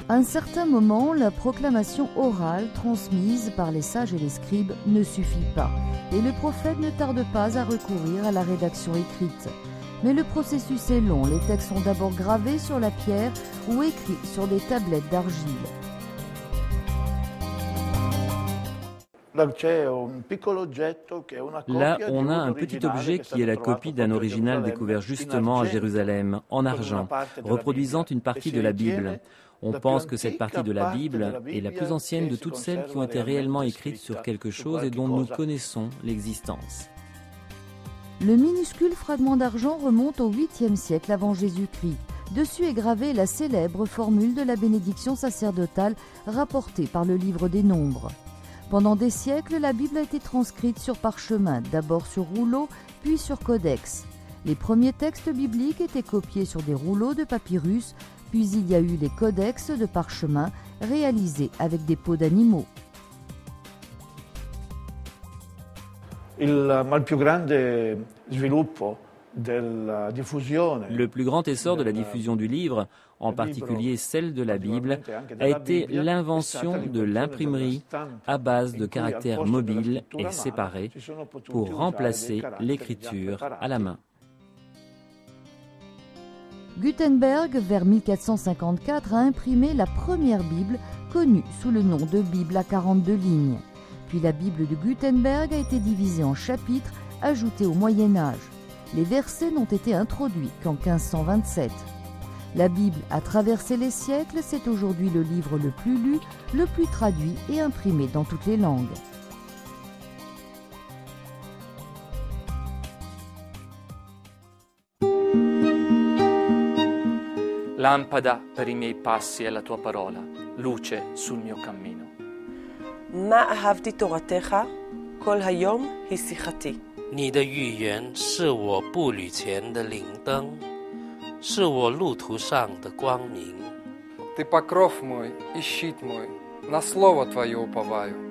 À un certain moment, la proclamation orale transmise par les sages et les scribes ne suffit pas, et le prophète ne tarde pas à recourir à la rédaction écrite. Mais le processus est long, les textes sont d'abord gravés sur la pierre ou écrits sur des tablettes d'argile. Là, on a un petit objet qui est la copie d'un original découvert justement à Jérusalem, en argent, reproduisant une partie de la Bible. On pense que cette partie de la Bible est la plus ancienne de toutes celles qui ont été réellement écrites sur quelque chose et dont nous connaissons l'existence. Le minuscule fragment d'argent remonte au 8e siècle avant Jésus-Christ. Dessus est gravée la célèbre formule de la bénédiction sacerdotale rapportée par le livre des Nombres. Pendant des siècles, la Bible a été transcrite sur parchemin, d'abord sur rouleau, puis sur codex. Les premiers textes bibliques étaient copiés sur des rouleaux de papyrus, puis il y a eu les codex de parchemin réalisés avec des peaux d'animaux. Le plus grand essor de la diffusion du livre, en particulier celle de la Bible, a été l'invention de l'imprimerie à base de caractères mobiles et séparés pour remplacer l'écriture à la main. Gutenberg, vers 1454, a imprimé la première Bible connue sous le nom de Bible à 42 lignes. Puis la Bible de Gutenberg a été divisée en chapitres ajoutés au Moyen-Âge. Les versets n'ont été introduits qu'en 1527. La Bible a traversé les siècles, c'est aujourd'hui le livre le plus lu, le plus traduit et imprimé dans toutes les langues. Lampada per i miei passi è la tua parola, luce sul mio cammino. מה אהבתי תורתך, כל היום היא שיחתי. 你的语言是我步履前的灵灯，是我路途上的光明。 Ты покров мой и щит мой, на слово Твое уповаю.